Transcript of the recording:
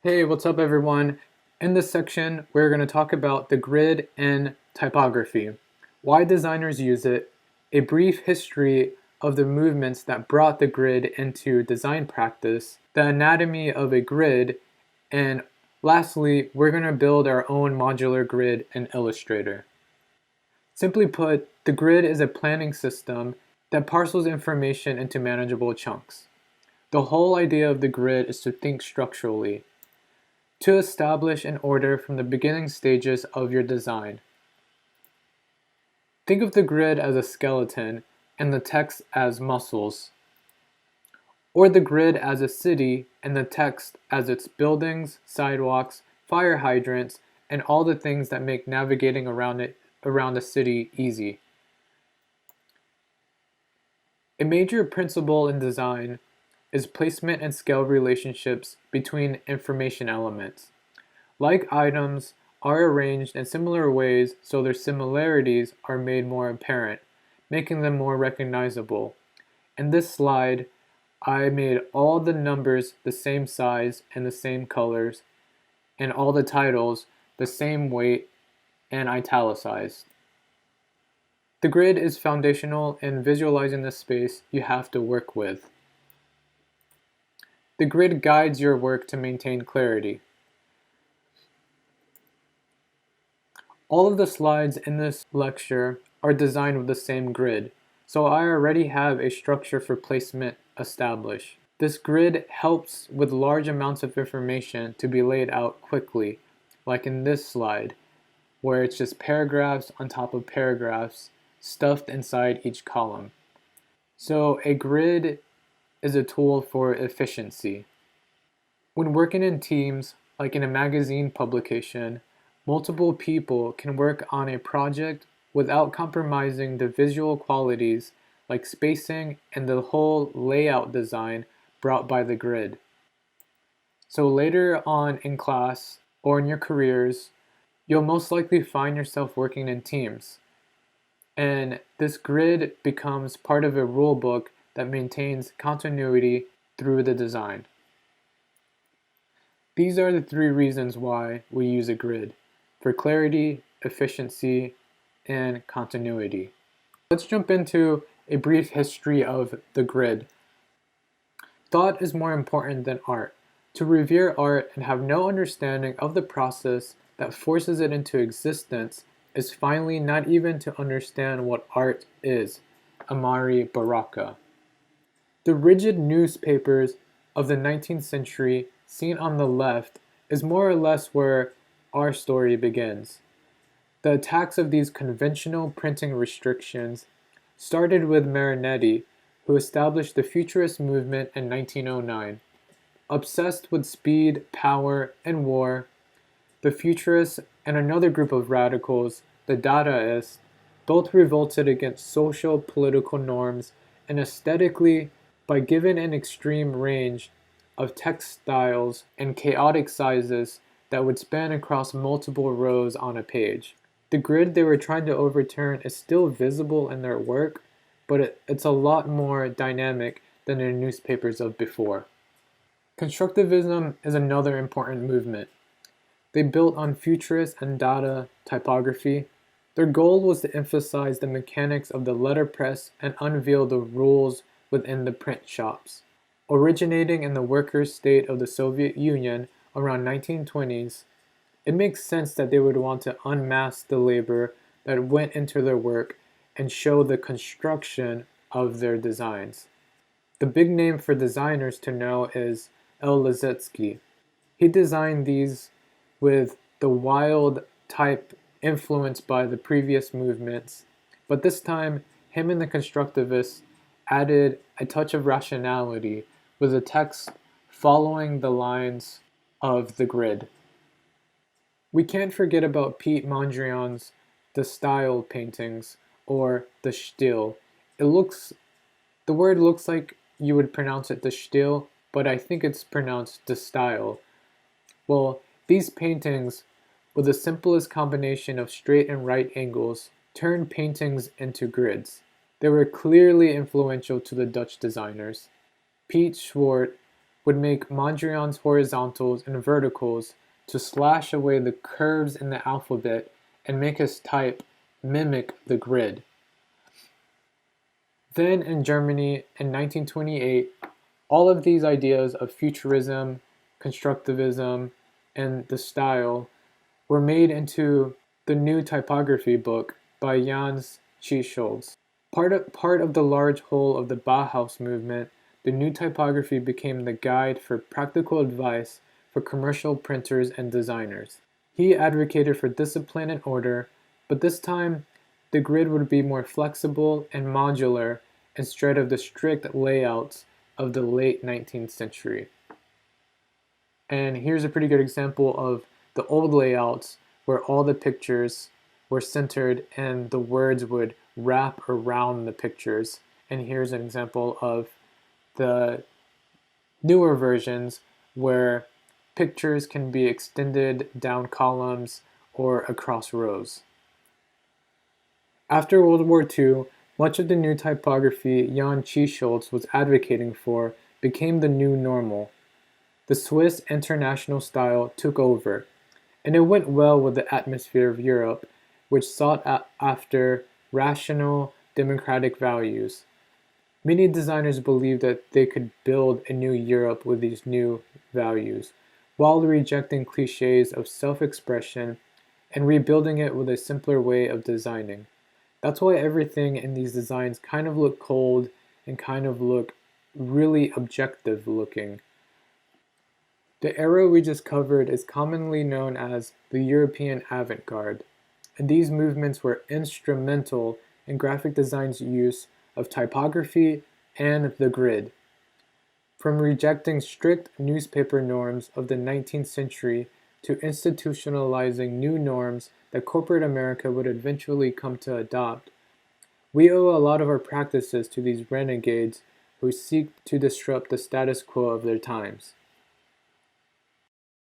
Hey, what's up everyone? In this section, we're going to talk about the grid and typography, why designers use it, a brief history of the movements that brought the grid into design practice, the anatomy of a grid, and lastly, we're going to build our own modular grid in Illustrator. Simply put, the grid is a planning system that parcels information into manageable chunks. The whole idea of the grid is to think structurally, to establish an order from the beginning stages of your design. Think of the grid as a skeleton and the text as muscles, or the grid as a city and the text as its buildings, sidewalks, fire hydrants, and all the things that make navigating around the city easy. A major principle in design is placement and scale relationships between information elements. Like items are arranged in similar ways so their similarities are made more apparent, making them more recognizable. In this slide, I made all the numbers the same size and the same colors, and all the titles the same weight and italicized. The grid is foundational in visualizing the space you have to work with. The grid guides your work to maintain clarity. All of the slides in this lecture are designed with the same grid, so I already have a structure for placement established. This grid helps with large amounts of information to be laid out quickly, like in this slide, where it's just paragraphs on top of paragraphs stuffed inside each column. So a grid is a tool for efficiency. When working in teams, like in a magazine publication, multiple people can work on a project without compromising the visual qualities like spacing and the whole layout design brought by the grid. So later on in class or in your careers, you'll most likely find yourself working in teams. And this grid becomes part of a rule book that maintains continuity through the design. These are the three reasons why we use a grid: for clarity, efficiency, and continuity. Let's jump into a brief history of the grid. Thought is more important than art. To revere art and have no understanding of the process that forces it into existence is finally not even to understand what art is. Amari Baraka. The rigid newspapers of the 19th century, seen on the left, is more or less where our story begins. The attacks of these conventional printing restrictions started with Marinetti, who established the Futurist movement in 1909. Obsessed with speed, power, and war, the Futurists and another group of radicals, the Dadaists, both revolted against social political norms and aesthetically by giving an extreme range of text styles and chaotic sizes that would span across multiple rows on a page. The grid they were trying to overturn is still visible in their work, but it's a lot more dynamic than their newspapers of before. Constructivism is another important movement. They built on Futurist and Dada typography. Their goal was to emphasize the mechanics of the letterpress and unveil the rules within the print shops. Originating in the workers' state of the Soviet Union around 1920s, it makes sense that they would want to unmask the labor that went into their work and show the construction of their designs. The big name for designers to know is El Lizetzky. He designed these with the wild type influenced by the previous movements, but this time him and the constructivists added a touch of rationality with the text following the lines of the grid. We can't forget about Pete Mondrian's The Style paintings, or the Stil. The word looks like you would pronounce it the Stil, but I think it's pronounced the Style. Well, these paintings, with the simplest combination of straight and right angles, turned paintings into grids. They were clearly influential to the Dutch designers. Piet Zwart would make Mondrian's horizontals and verticals to slash away the curves in the alphabet and make his type mimic the grid. Then in Germany in 1928, all of these ideas of futurism, constructivism, and the style were made into the new typography book by Jans Tschicholz. Part of the large whole of the Bauhaus movement, the new typography became the guide for practical advice for commercial printers and designers. He advocated for discipline and order, but this time the grid would be more flexible and modular instead of the strict layouts of the late 19th century. And here's a pretty good example of the old layouts where all the pictures were centered and the words would wrap around the pictures. And here's an example of the newer versions where pictures can be extended down columns or across rows. After World War II, much of the new typography Jan Tschicholz was advocating for became the new normal. The Swiss international style took over, and it went well with the atmosphere of Europe, which sought after rational, democratic values. Many designers believed that they could build a new Europe with these new values, while rejecting cliches of self-expression and rebuilding it with a simpler way of designing. That's why everything in these designs kind of look cold and kind of look really objective looking. The era we just covered is commonly known as the European avant-garde, and these movements were instrumental in graphic design's use of typography and the grid. From rejecting strict newspaper norms of the 19th century to institutionalizing new norms that corporate America would eventually come to adopt, we owe a lot of our practices to these renegades who seek to disrupt the status quo of their times.